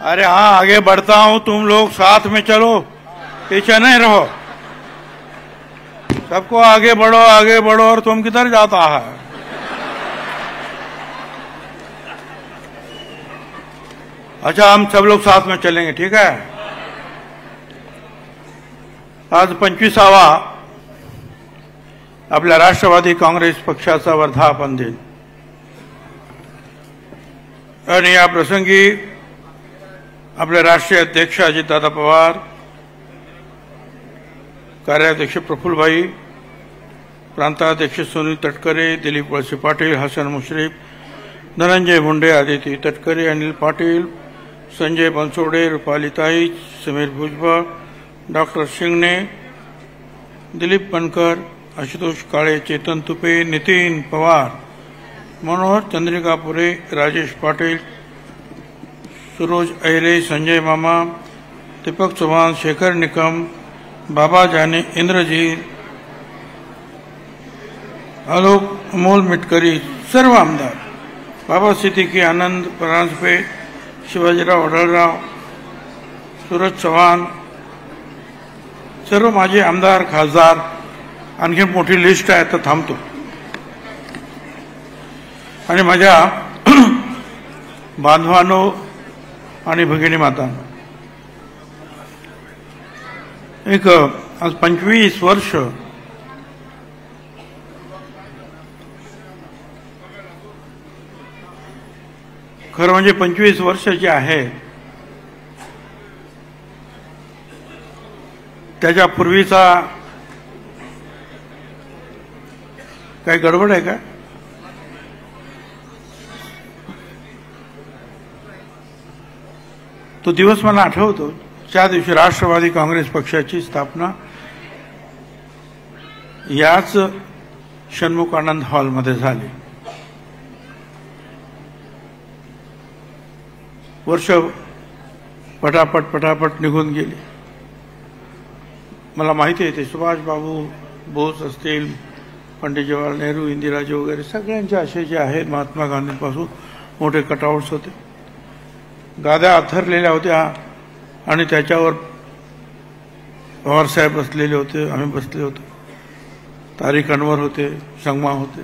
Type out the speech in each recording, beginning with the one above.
अरे हाँ, आगे बढ़ता हूं, तुम लोग साथ में चलो, पीछे नहीं रहो। सबको आगे बढ़ो और तुम किधर जाता है? अच्छा, हम सब लोग साथ में चलेंगे, ठीक है? आज 25वा आपल्या राष्ट्रवादी काँग्रेस पक्षाचा वर्धापन दिन आणि या प्रसंगी आपले राष्ट्रीय अध्यक्ष अजितदादा पवार, कार्याध्यक्ष प्रफुल्लभाई, प्रांताध्यक्ष सुनील तटकरे, दिलीप वळसे पाटील, हसन मुश्रीफ, धनंजय मुंडे, आदिती तटकरे, अनिल पाटील, संजय बनसोडे, रुपालीताई, समीर भुजबळ, डॉक्टर शिंगणे, दिलीप बनकर, आशुतोष काळे, चेतन तुपे, नितीन पवार, मनोहर चंद्रिकापुरे, राजेश पाटील, सुरोज अहिरे, संजय मामा, दीपक चव्हाण, शेखर निकम, बाबा जाने, इंद्रजीत, आलोक अमोल मिटकरी, सर्व आमदार, बाबा सिद्दीकी, आनंद परांजपे, शिवाजीराव अडळराव, सूरज चव्हाण, सर्व माजी आमदार, खासदार, आणखी मोठी लिस्ट आहे, तर थांबतो. आणि माझ्या बांधवांनो आणि भगिनी मातांनो, एक आज 25 वर्ष खरं म्हणजे 25 वर्ष जे आहे त्याच्या पूर्वीचा काही गडबड आहे का? तो दिवस मला आठवतो, त्या दिवशी राष्ट्रवादी काँग्रेस पक्षाची स्थापना याच षण्मुखानंद हॉलमध्ये झाली. वर्ष पटापट निघून गेली. मला माहिती आहे ते सुभाषबाबू बोस असतील, पंडित जवाहरलाल नेहरू, इंदिराजी वगैरे सगळ्यांचे असे जे आहेत महात्मा गांधींपासून मोठे कटआउट्स होते, गाद्या अथरलेल्या होत्या आणि त्याच्यावर पवारसाहेब बसलेले होते, आम्ही बसले होतो, तारिक अनवर होते, संगमा होते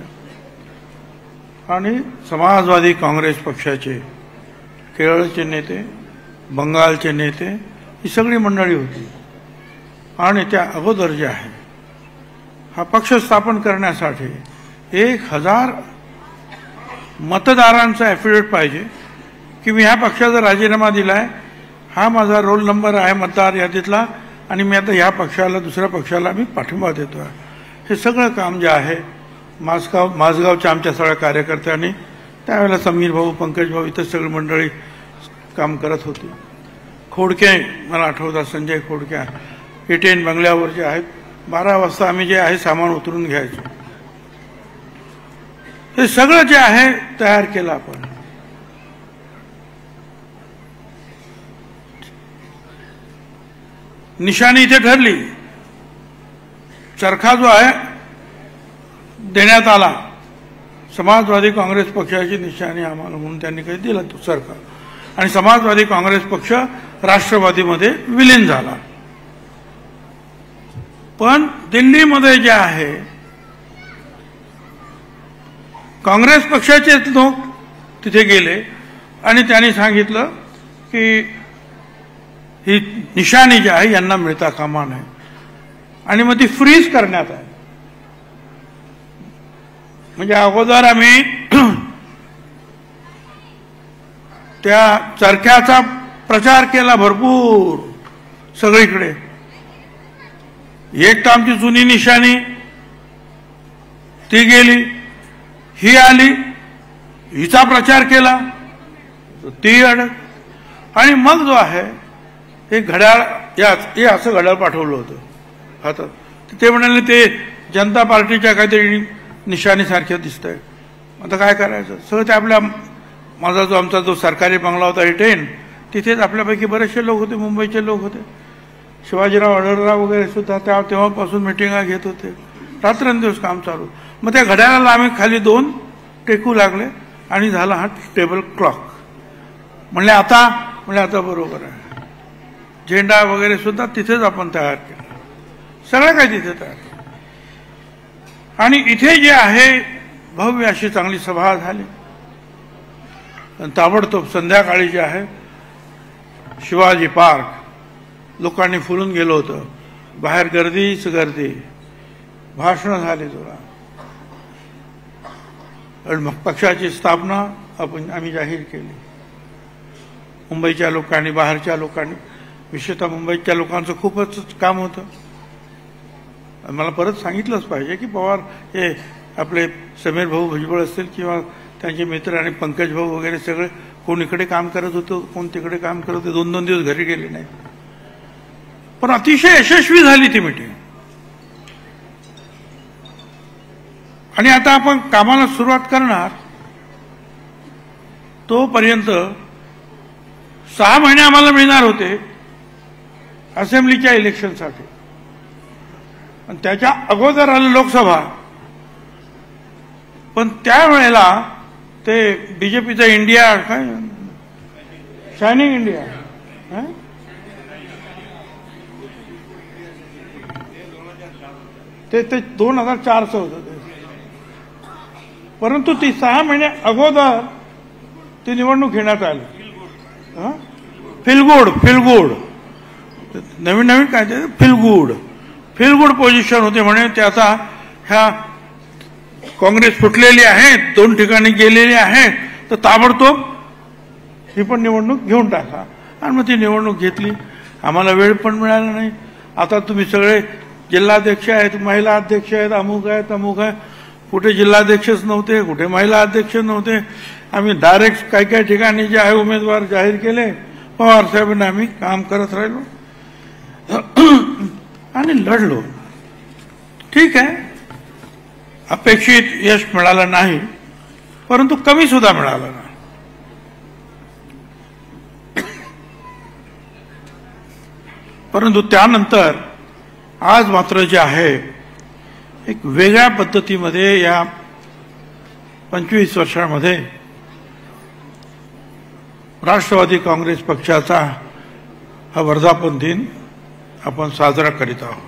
आणि समाजवादी काँग्रेस पक्षाचे केरळचे नेते, बंगालचे नेते, ही सगळी मंडळी होती. आणि त्या अगोदर जे आहे हा पक्ष स्थापन करण्यासाठी 1000 मतदारांचा ॲफिडेव्हिट पाहिजे की मी ह्या पक्षाचा राजीनामा दिलाय, हा माझा रोल नंबर आहे मतदार यादीतला आणि मी आता ह्या पक्षाला, दुसऱ्या पक्षाला मी पाठिंबा देतो आहे. हे सगळं काम जे आहे माझगावच्या आमच्या सगळ्या कार्यकर्त्यांनी, त्यावेळेला समीर भाऊ, पंकज भाऊ, इतर सगळी मंडळी काम करत होती. खोडके मला आठवतात, संजय खोडके एटीएन बंगल्यावर जे आहेत 12 वाजता आम्ही जे आहे सामान उतरून घ्यायचो. हे सगळं जे आहे तयार केलं आपण. निशाणी इथे ठरली, चरखा जो आहे देण्यात आला, समाजवादी काँग्रेस पक्षाची निशाणी आम्हाला म्हणून त्यांनी काही दिला तो चरखा, आणि समाजवादी काँग्रेस पक्ष राष्ट्रवादीमध्ये विलीन झाला. पण दिल्लीमध्ये जे आहे काँग्रेस पक्षाचे लोक तिथे गेले आणि त्यांनी सांगितलं की ही निशाणी जी आहे यांना मिळता कामा नये, आणि मग ती फ्रीज करण्यात आली. म्हणजे अगोदर आम्ही त्या चरख्याचा प्रचार केला भरपूर सगळीकडे. एक तर आमची जुनी निशाणी ती गेली, ही आली, हिचा प्रचार केला, ती अडक, आणि मग जो आहे हे घड्याळ, हे असं घड्याळ पाठवलं होतं हातात. ते म्हणाले ते जनता पार्टीच्या काहीतरी निशाणीसारख्या दिसतंय, आता काय करायचं. सगळं ते आपल्या, माझा जो आमचा जो सरकारी बंगला होता रिटेन, तिथेच आपल्यापैकी बरेचसे लोक होते, मुंबईचे लोक होते, शिवाजीराव अडळराव वगैरे सुद्धा तेव्हापासून मिटिंगा घेत होते, रात्रंदिवस काम चालू. मग त्या घड्याळाला आम्ही खाली 2 टेकू लागले आणि झाला हा टेबल क्लॉक. म्हणले आता म्हणजे आता बरोबर आहे. झेंडा वगैरे सुद्धा तिथेच आपण तयार केला, सगळं काय तिथे तयार केलं. आणि इथे जे आहे भव्य अशी चांगली सभा झाली. आणि ताबडतोब संध्याकाळी जे आहे शिवाजी पार्क लोकांनी फुलून गेलं होतं, बाहेर गर्दीच गर्दी, भाषणं झाली तुला. आणि मग पक्षाची स्थापना आम्ही जाहीर केली. मुंबईच्या लोकांनी, बाहेरच्या लोकांनी, विशेषतः मुंबईच्या लोकांचं खूपच काम होतं. मला परत सांगितलंच पाहिजे की पवार हे आपले समीर भाऊ भुजबळ असतील किंवा त्यांचे मित्र आणि पंकज भाऊ वगैरे सगळे कोण इकडे काम करत होतं, कोण तिकडे काम करत होते, 2-2 दिवस घरी गेले नाही. पण अतिशय यशस्वी झाली ती मीटिंग. आणि आता आपण कामाला सुरुवात करणार तोपर्यंत 6 महिने आम्हाला मिळणार होते असेंब्लीच्या इलेक्शनसाठी. आणि त्याच्या अगोदर आलं लोकसभा. पण त्यावेळेला ते बीजेपीचा इंडिया काय शायनिंग इंडिया ते 2004चं होतं ते. परंतु ती 6 महिने अगोदर ती निवडणूक घेण्यात आली. फिलगुड नवीन काय ते फिलगुड पोझिशन होते म्हणे. ते आता ह्या काँग्रेस फुटलेली आहे, 2 ठिकाणी गेलेली आहे, तर ताबडतोब ही पण निवडणूक घेऊन टाका. आणि मग ती निवडणूक घेतली. आम्हाला वेळ पण मिळाला नाही. आता तुम्ही सगळे जिल्हाध्यक्ष आहेत, महिला अध्यक्ष आहेत, अमुक आहे तमुक आहे. कुठे जिल्हाध्यक्षच नव्हते, कुठे महिला अध्यक्ष नव्हते. आम्ही डायरेक्ट काही ठिकाणी जे आहे उमेदवार जाहीर केले. पवार साहेबांना आम्ही काम करत राहिलो आणि लढलो. ठीक आहे, अपेक्षित यश मिळालं नाही, परंतु कमी सुद्धा मिळालं नाही. परंतु त्यानंतर आज मात्र जे आहे एक वेगळ्या पद्धतीमध्ये या 25 वर्षामध्ये राष्ट्रवादी काँग्रेस पक्षाचा हा वर्धापन दिन आपण साजरा करीत आहोत.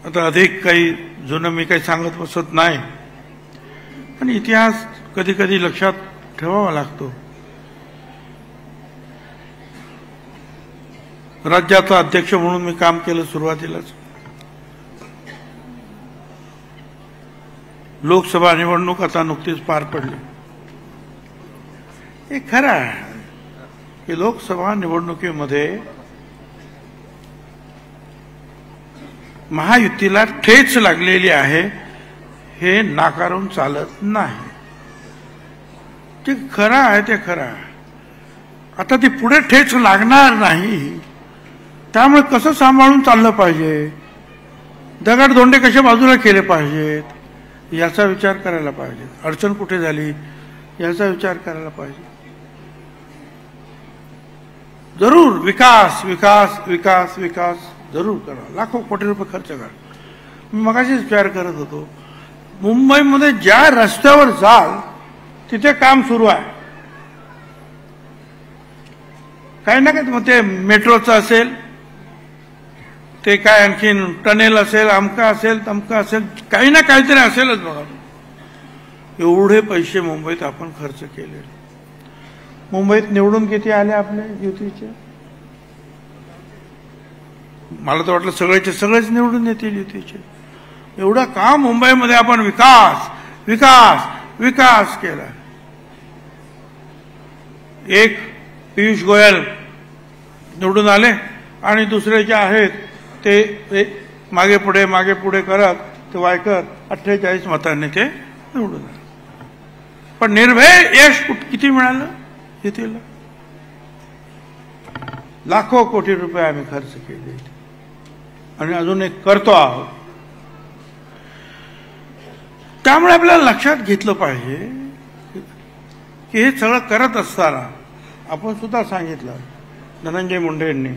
आता अधिक काही जुनं मी काही सांगत बसत नाही, पण इतिहास कधी कधी लक्षात ठेवावा लागतो. राज्याचा अध्यक्ष म्हणून मी काम केलं सुरुवातीलाच. लोकसभा निवडणूक आता नुकतीच पार पडली. हे खरं आहे की लोकसभा निवडणुकीमध्ये महायुतीला ठेच लागलेली आहे, हे नाकारून चालत नाही. ते खरं आहे, ते खरं आहे. आता ती पुढे ठेच लागणार नाही, त्यामुळे कसं सांभाळून चाललं पाहिजे, दगडधोंडे कसे बाजूला केले पाहिजेत याचा विचार करायला पाहिजे. अडचण कुठे झाली याचा विचार करायला पाहिजे. जरूर विकास विकास विकास विकास जरूर करा, लाखो कोटी रुपये खर्च करा. मी मगाशीच विचार करत होतो, मुंबईमध्ये ज्या रस्त्यावर जाल तिथे काम सुरू आहे. काही ना काही, मग ते मेट्रोचं असेल, ते काय आणखीन टनेल असेल, अमका असेल तमका असेल, काही ना काहीतरी असेलच. बघा, एवढे पैसे मुंबईत आपण खर्च केले. मुंबईत निवडून किती आले आपले युतीचे? मला तर वाटलं सगळेचे सगळेच निवडून येतील युतीचे. एवढं काम मुंबईमध्ये आपण विकास विकास विकास केला. एक पियुष गोयल निवडून आले आणि दुसरे जे आहेत ते मागे पुढे करत ते वायकर 48 मतांनी ते निवडून आले. पण निर्भय यश किती मिळालं युतीला? लाखो कोटी रुपये आम्ही खर्च केले आणि अजून एक करतो आहोत. त्यामुळे आपल्याला लक्षात घेतलं पाहिजे की हे सगळं करत असताना आपण सुद्धा सांगितलं धनंजय मुंडे यांनी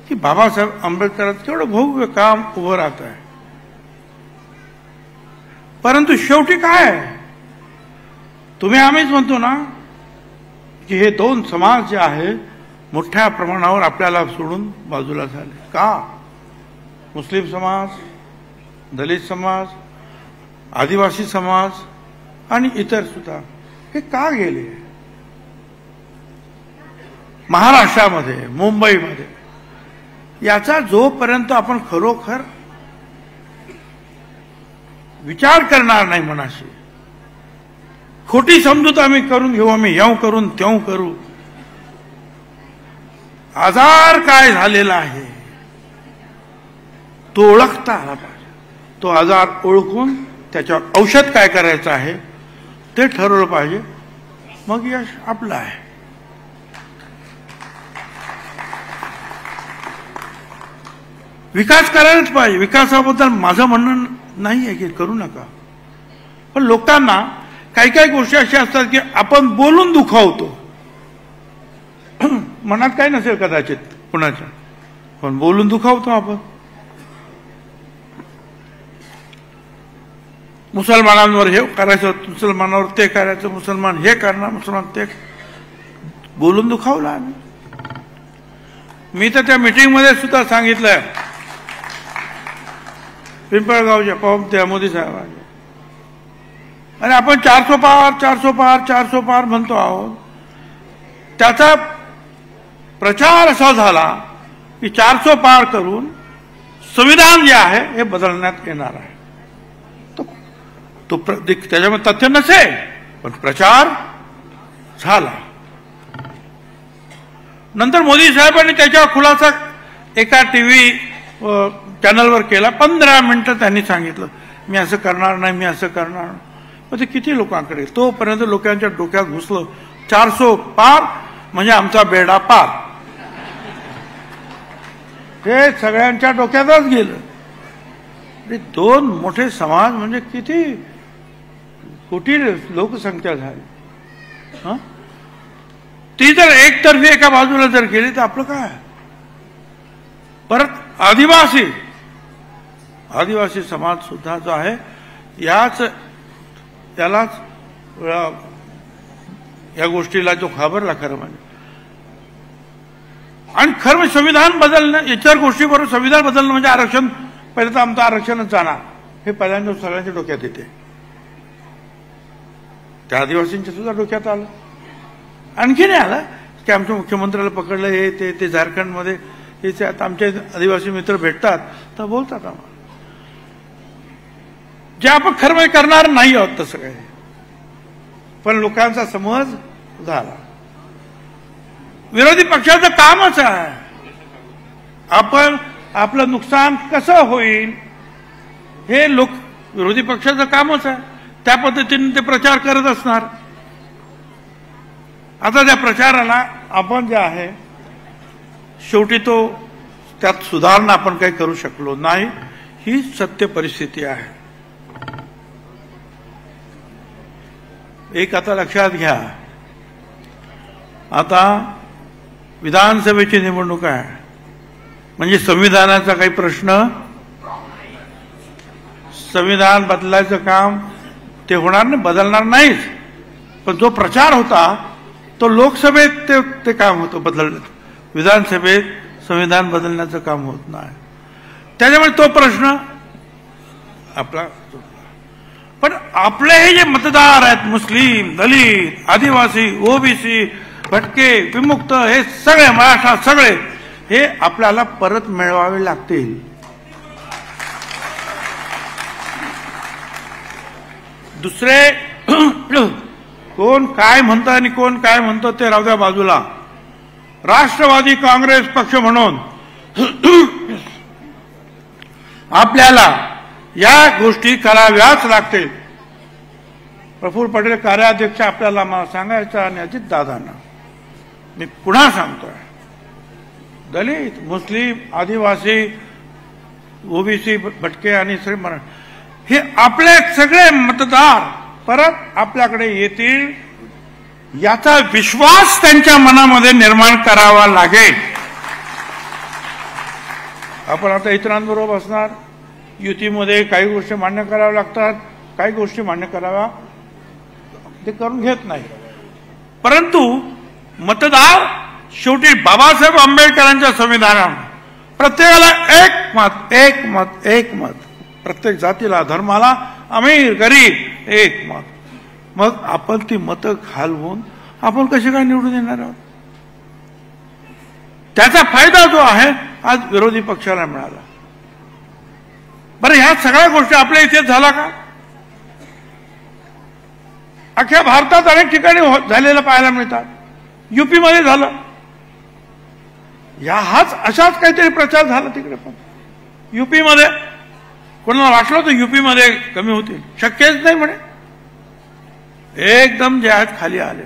की बाबासाहेब आंबेडकरांचं केवढं भव्य काम उभं राहत आहे. परंतु शेवटी काय तुम्ही आम्हीच म्हणतो ना की हे दोन समाज जे आहे मोठ्या प्रमाणावर आपल्याला सोडून बाजूला झाले का? मुस्लिम समाज, दलित समाज, आदिवासी समाज आणि इतर सुद्धा हे का गेले? महाराष्ट्रामध्ये, मुंबईमध्ये याचा जोपर्यंत आपण खरोखर विचार करणार नाही, मनाशी खोटी समजूत आम्ही करून घेऊ, आम्ही ह्याव करून त्यों करू, आजार काय झालेला आहे तो ओळखता आला पाहिजे. तो आजार ओळखून त्याच्यावर औषध काय करायचं आहे ते ठरवलं पाहिजे, मग यश आपलं आहे. विकास करायलाच पाहिजे. विकासाबद्दल माझं म्हणणं नाही आहे की करू नका, पण लोकांना काही काही गोष्टी अशा असतात की आपण बोलून दुखावतो. मनात काही नसेल कदाचित कुणाच्या, पण बोलून दुखावतो आपण. मुसलमानांवर हे करायचं, मुसलमानावर ते करायचं, मुसलमान हे करणार, मुसलमान ते, बोलून दुखावला आम्ही. मी तर त्या मीटिंगमध्ये सुद्धा सांगितलंय पिंपळगावच्या त्या मोदी साहेबांनी, आणि आपण 400 पार 400 पार 400 पार म्हणतो आहोत. त्याचा प्रचार असा झाला की 400 पार करून संविधान जे आहे हे बदलण्यात येणार आहे. तो त्याच्यामध्ये तथ्य नसेल, पण प्रचार झाला. नंतर मोदी साहेबांनी त्याच्या खुलासा एका टीव्ही चॅनलवर केला. 15 मिनिटं त्यांनी सांगितलं मी असं करणार नाही, मी असं करणार. मग ते किती लोकांकडे, तोपर्यंत लोकांच्या डोक्यात घुसलं 400 पार म्हणजे आमचा बेडा पार. हे सगळ्यांच्या डोक्यातच गेलं. दोन मोठे समाज म्हणजे किती कोटी लोकसंख्या झाली. ती जर एकतर्फी एका बाजूला जर गेली तर आपलं काय? परत आदिवासी समाज सुद्धा जो आहे त्यालाच या गोष्टीला जो घाबरला खरं म्हणजे. आणि खरं म्हणजे संविधान बदलणं, इतर गोष्टीबरोबर संविधान बदलणं म्हणजे आरक्षण, पहिले तर आमचं आरक्षणच जाणार हे पहिल्यांदा सगळ्यांच्या डोक्यात येते. त्या आदिवासींच्या सुद्धा डोक्यात आलं. आणखी नाही आलं की आमच्या मुख्यमंत्र्याला पकडलं हे ते झारखंडमध्ये हे आता आमचे आदिवासी मित्र भेटतात तर बोलतात आम्हाला जे आपण खरं म्हणजे करणार नाही आहोत तसं काही, पण लोकांचा समज झाला. विरोधी पक्षाचं कामच आहे आपण आपलं नुकसान कसं होईल हे विरोधी पक्षाचं कामच आहे. त्या पद्धतीने ते प्रचार करत असणार. आता त्या प्रचाराला आपण जे आहे शेवटी तो त्यात सुधारणा आपण काही करू शकलो नाही, ही सत्य परिस्थिती आहे. एक आता लक्षात घ्या, आता विधानसभेची निवडणूक आहे म्हणजे संविधानाचा काही प्रश्न, संविधान बदलायचं काम ते होणार नाही, बदलणार नाहीच. पण जो प्रचार होता तो लोकसभेत ते काम होतं बदलण्याचं, विधानसभेत संविधान बदलण्याचं काम होत नाही. त्याच्यामुळे तो प्रश्न आपला. पण आपले हे जे मतदार आहेत मुस्लिम, दलित, आदिवासी, ओबीसी, भटके, विमुक्त, हे सगळे महाराष्ट्रात सगळे हे आपल्याला परत मिळवावे लागतील. दुसरे कोण काय म्हणतं आणि कोण काय म्हणतं ते राहू द्या बाजूला. राष्ट्रवादी काँग्रेस पक्ष म्हणून आपल्याला या गोष्टी कराव्याच लागतील. प्रफुल्ल पटेल कार्याध्यक्ष आपल्याला मला सांगायचं, आणि अजित दादांना मी पुन्हा सांगतोय, दलित, मुस्लिम, आदिवासी, ओबीसी, भटके आणि सगळे मराठी हे आपले सगळे मतदार परत आपल्याकडे येतील याचा विश्वास त्यांच्या मनामध्ये निर्माण करावा लागेल. आपण आता इतरांबरोबर बसणार, युतीमध्ये काही गोष्टी मान्य कराव्या लागतात, काही गोष्टी मान्य कराव्या ते करून घेत नाही. परंतु मतदार शेवटी बाबासाहेब आंबेडकरांच्या संविधानाने प्रत्येकाला एक मत, एक मत, एक मत, प्रत्येक जातीला, धर्माला, अमीर गरीब एक मत. मग आपण ती मतं घालवून आपण कसे काय निवडून येणार आहोत? त्याचा फायदा जो आहे आज विरोधी पक्षाला मिळाला. बरं, ह्या सगळ्या गोष्टी आपल्या इथे झाला का? अख्ख्या भारतात अनेक ठिकाणी झालेलं पाहायला मिळतात. युपी मध्ये झालं. अशाच काहीतरी प्रचार झाला तिकडे पण. युपी मध्ये कोणाला वाटलं होतं युपी मध्ये कमी होतील? शक्यच नाही म्हणे. एकदम जे आहेत खाली आले.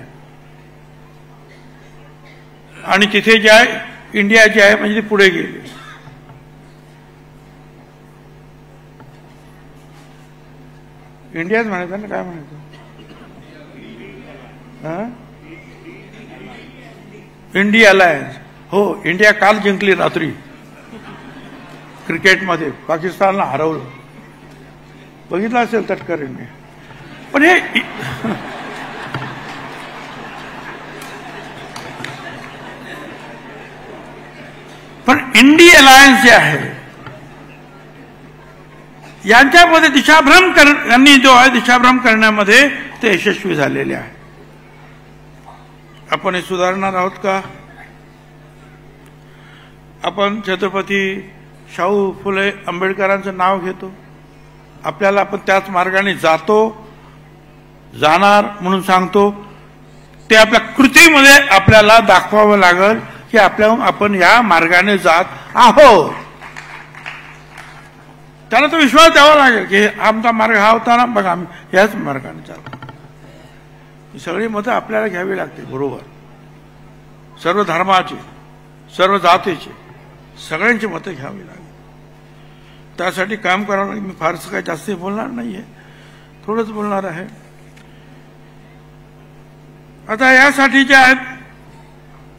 आणि तिथे जे आहे इंडिया जे आहे म्हणजे ते पुढे गेले. इंडियाच म्हणायचं ना, काय म्हणायचं? India alliance. हो, इंडिया काल जिंकली रात्री क्रिकेटमध्ये, पाकिस्तानला हरवलं. बघितलं असेल तटकरीने. पण हे इंडिया अलायन्स जे आहे यांच्यामध्ये यांनी जो आहे दिशाभ्रम करण्यामध्ये ते यशस्वी झालेले आहे. आपण हे सुधारणार आहोत का? आपण छत्रपती शाहू फुले आंबेडकरांचं नाव घेतो. आपल्याला आपण त्याच मार्गाने जाणार म्हणून सांगतो. ते आपल्या कृतीमध्ये आपल्याला दाखवावं लागेल की आपण या मार्गाने जात आहोत. त्याला तो विश्वास द्यावा लागेल की आमचा मार्ग हा होता ना, बघा आम्ही याच मार्गाने चालतो. ही सगळी मतं आपल्याला घ्यावी लागतील. बरोबर, सर्व धर्माची, सर्व जातीची, सगळ्यांची मतं घ्यावी लागेल. त्यासाठी काम करावं लागेल. मी फारसं काही जास्त बोलणार नाहीये, थोडंच बोलणार आहे. आता यासाठी जे आहेत,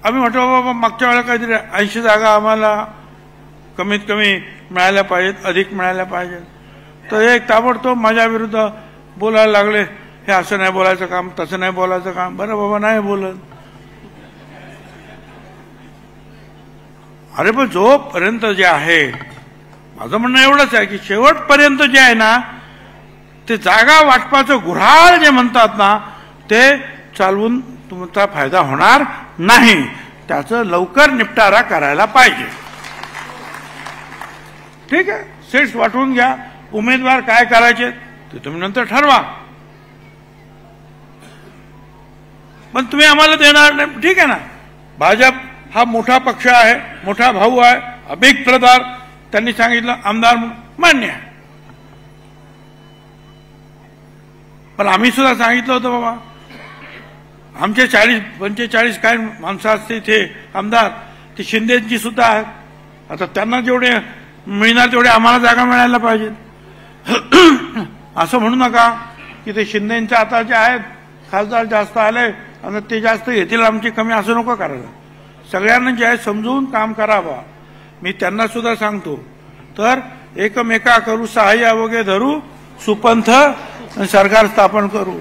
आम्ही म्हटलं बाबा मागच्या वेळेला काहीतरी 80 जागा आम्हाला कमीत कमी मिळाल्या पाहिजेत, अधिक मिळाल्या पाहिजेत. तर एक ताबडतोब माझ्या विरुद्ध बोलायला लागले, हे असं नाही बोलायचं काम, तसं नाही बोलायचं काम. बरं बाबा, नाही बोलत. अरे पण जोपर्यंत जे आहे, माझं म्हणणं एवढंच आहे की शेवटपर्यंत जे आहे ना, ते जागा वाटपाचं गुऱ्हाळ जे म्हणतात ना, ते चालवून तुमचा फायदा होणार नाही. त्याचं लवकर निपटारा करायला पाहिजे. ठीक आहे, सीट्स वाटून घ्या. उमेदवार काय करायचे ते तुम्ही नंतर ठरवा. पण तुम्ही आम्हाला देणार नाही, ठीक आहे ना. भाजप हा मोठा पक्ष आहे, मोठा भाऊ आहे, अभिक प्रदार, त्यांनी सांगितलं आमदार मान्य आहे. पण आम्ही सुद्धा सांगितलं होतं बाबा, आमचे 40-45 काय माणसं असते इथे आमदार, ते शिंदेची सुद्धा आहेत. आता त्यांना जेवढे मिळणार तेवढे आम्हाला जागा मिळायला पाहिजेत. असं म्हणू नका की ते शिंदेच्या आता जे आहेत खासदार जास्त आले आणि ते जास्त घेतील, आमची कमी, असं नको करायला. सगळ्यांना जे आहे समजून काम करावं. मी त्यांना सुद्धा सांगतो. तर एकमेका करू सहाय्य वगैरे धरू, सुपंथ सरकार स्थापन करू.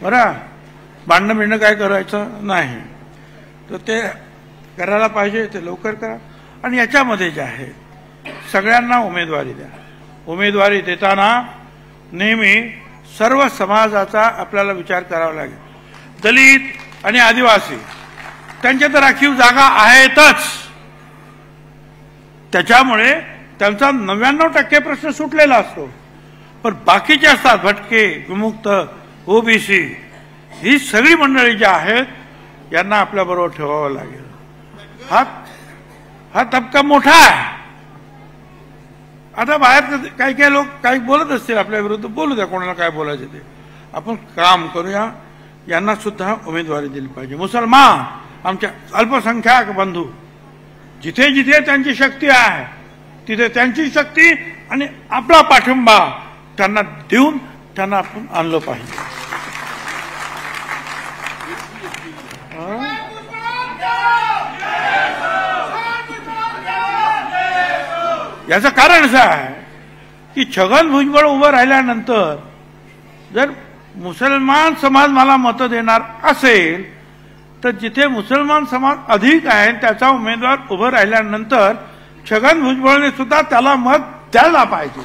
बरं, भांडणं बिंडणं काय करायचं नाही. तर ते करायला पाहिजे, ते लवकर करा. आणि याच्यामध्ये जे आहे सगळ्यांना उमेदवारी द्या. उमेदवारी देताना नेहमी सर्व समाजाचा आपल्याला विचार करावा लागेल. दलित आणि आदिवासी त्यांच्या तर राखीव जागा आहेतच, त्याच्यामुळे त्यांचा 99% प्रश्न सुटलेला असतो. पण बाकीचे असतात भटके, विमुक्त, ओबीसी, ही सगळी मंडळी जी आहेत यांना आपल्याबरोबर ठेवावं लागेल. हा तबका मोठा आहे. आता बाहेर काही काही लोक काही बोलत असतील आपल्या विरुद्ध, बोलू द्या, कोणाला काय बोलायचं ते. आपण काम करूया, यांना सुद्धा उमेदवारी दिली पाहिजे. मुसलमान, आमच्या अल्पसंख्याक बंधू, जिथे जिथे त्यांची शक्ती आहे तिथे त्यांची शक्ती आणि आपला पाठिंबा त्यांना देऊन त्यांना आपण आणलं पाहिजे. याचं कारण असं आहे की छगन भुजबळ उभं राहिल्यानंतर जर मुसलमान समाज मला मतं देणार असेल तर जिथे मुसलमान समाज अधिक आहे त्याचा उमेदवार उभं राहिल्यानंतर छगन भुजबळने सुद्धा त्याला मत द्यायला पाहिजे.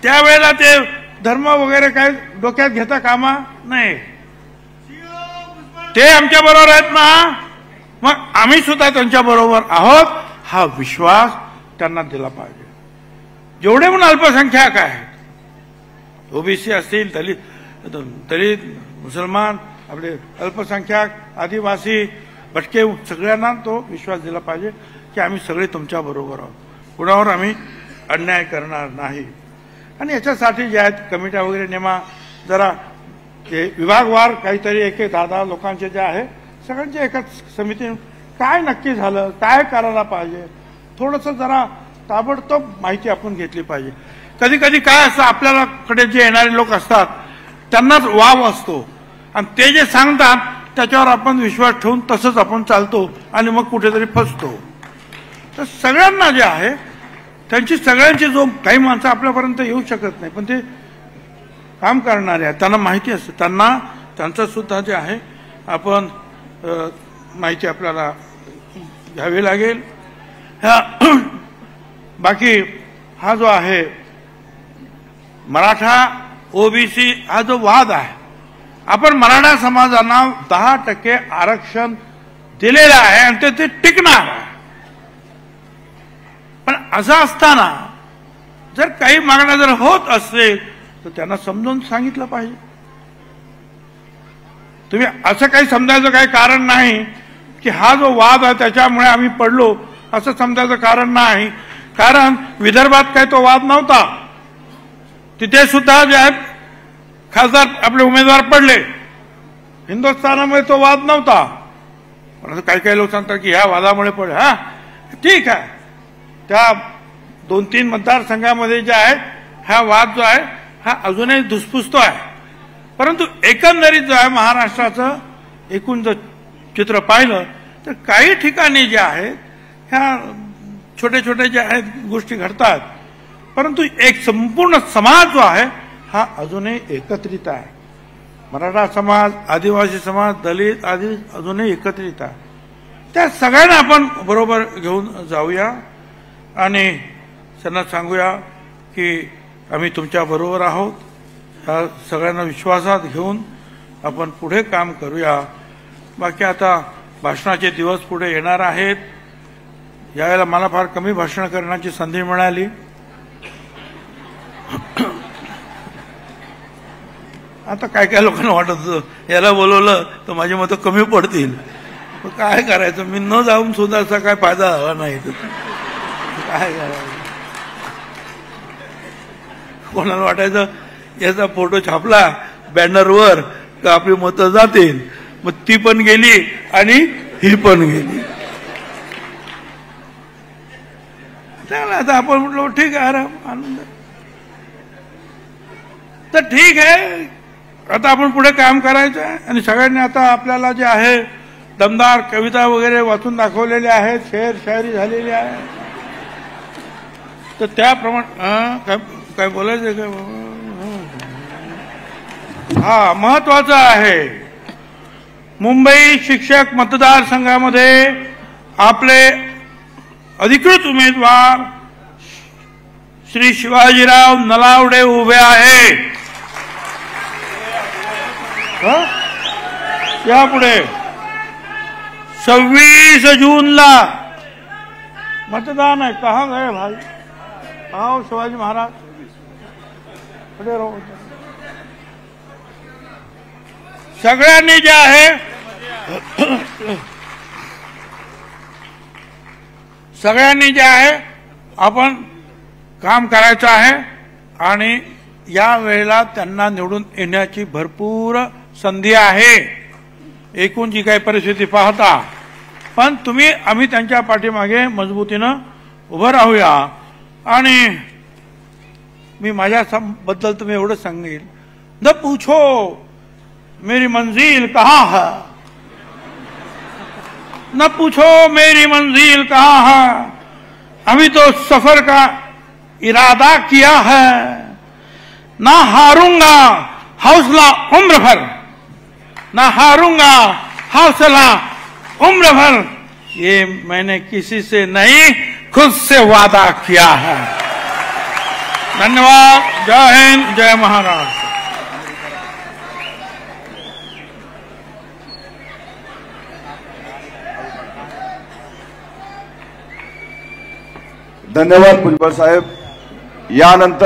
त्यावेळेला ते धर्म वगैरे काय डोक्यात घेता कामा नाही. ते आमच्या बरोबर आहेत ना, मग आम्ही सुद्धा त्यांच्या बरोबर आहोत हा विश्वास त्यांना दिला पाहिजे. जेवढे पण अल्पसंख्याक आहेत, ओबीसी असतील, दलित, मुसलमान, आपले अल्पसंख्याक, आदिवासी, भटके, सगळ्यांना तो विश्वास दिला पाहिजे की आम्ही सगळे तुमच्या बरोबर आहोत, कुणावर आम्ही अन्याय करणार नाही. आणि याच्यासाठी जे आहेत कमिट्या वगैरे नेमा, जरा ते विभागवार काहीतरी एक 10 लोकांचे जे आहे सगळ्यांचे एकाच समिती काय नक्की झालं, काय करायला पाहिजे, थोडंसं जरा ताबडतोब माहिती आपण घेतली पाहिजे. कधी कधी काय असतं, आपल्याकडे जे येणारे लोक असतात त्यांनाच वाव असतो आणि ते जे सांगतात त्याच्यावर आपण विश्वास ठेवून तसंच आपण चालतो आणि मग कुठेतरी फसतो. तर सगळ्यांना जे आहे त्यांची सगळ्यांची जो काही माणसं आपल्यापर्यंत येऊ शकत नाही पण ते काम करणारे आहेत त्यांना माहिती असते, त्यांना त्यांचं सुद्धा जे आहे आपण माहिती आपल्याला घ्यावी लागेल. बाकी हा जो आहे मराठा ओबीसी हा जो वाद आहे, आपण मराठा समाजाला 10% आरक्षण दिलेलं आहे आणि ते टिकणार आहे. पण असं असताना जर काही मागण्या जर होत असेल तर त्यांना समजून सांगितलं पाहिजे. तुम्ही असं काही समजायचं काही कारण नाही की हा जो वाद आहे त्याच्यामुळे आम्ही पडलो असं समजायचं कारण नाही. कारण विदर्भात काही तो वाद नव्हता, तिथे सुद्धा जे आहेत खासदार आपले उमेदवार पडले. हिंदुस्थानामध्ये तो वाद नव्हता, पण काही काही लोक सांगतात की ह्या वादामुळे पडले. हा ठीक आहे, त्या 2-3 मतदारसंघामध्ये जे आहे हा वाद जो आहे हा अजूनही धुसफुसतो आहे. परंतु एकंदरीत जो आहे महाराष्ट्राचं एकूण जर चित्र पाहिलं तर काही ठिकाणी जे आहेत ह्या छोटे छोटे जे आहेत गोष्टी घडतात, परंतु एक संपूर्ण समाज जो आहे हा अजूनही एकत्रित आहे. मराठा समाज, आदिवासी समाज, दलित आदी अजूनही एकत्रित आहे. त्या सगळ्यांना आपण बरोबर घेऊन जाऊया आणि त्यांना सांगूया की आम्ही तुमच्या बरोबर आहोत. ह्या सगळ्यांना विश्वासात घेऊन आपण पुढे काम करूया. बाकी आता भाषणाचे दिवस पुढे येणार आहेत. यावेळेला मला फार कमी भाषण करण्याची संधी मिळाली. आता काय काय लोकांना वाटत होतं याला बोलवलं तर माझी मतं कमी पडतील. काय करायचं, मी न जाऊन सुद्धा असा काय फायदा हवा नाही. काय करायचं, कोणाला वाटायचं याचा फोटो छापला बॅनरवर तर आपली मतं जातील, मग ती पण गेली आणि ही पण गेली. त्याला आता आपण म्हटलं ठीक आहे, आराम, आनंद. तर ठीक आहे, आता आपण पुढे काम करायचं आहे. आणि सगळ्यांनी आता आपल्याला जे आहे दमदार कविता वगैरे वाचून दाखवलेल्या आहेत, शेर शायरी झालेली आहे. तर त्याप्रमाणे काय बोलायचं काय, हा महत्वाचं आहे. मुंबई शिक्षक मतदारसंघामध्ये आपले अधिकृत उमेदवार श्री शिवाजीराव नलावडे उभे आहेत. यापुढे 26 जूनला मतदान आहे. कहाँ गए भाई, आओ शिवाजी महाराज खड़े रहो. सगळ्यांनी जे आहे आपण काम करायचं आहे आणि या वेळेला त्यांना निवडून येण्याची भरपूर संधी आहे. एकूण जी काही परिस्थिती पाहता, पण आम्ही त्यांच्या पाठीमागे मजबूतीनं उभं राहूया. आणि मी माझ्याबद्दल तुम्ही एवढं सांगेल, न पूछो मेरी मंजिल कहाँ है, न पूछो मेरी मंजिल कहाँ है, अभी तो सफर का इरादा किया है, ना हारूंगा हौसला उम्र भर, ना हारूंगा हौसला उम्र भर, ये मैंने किसी से नहीं खुद से वादा किया है। धन्यवाद। जय हिंद, जय महाराष्ट्र। धन्यवाद भुजबळ साहेब। यानंतर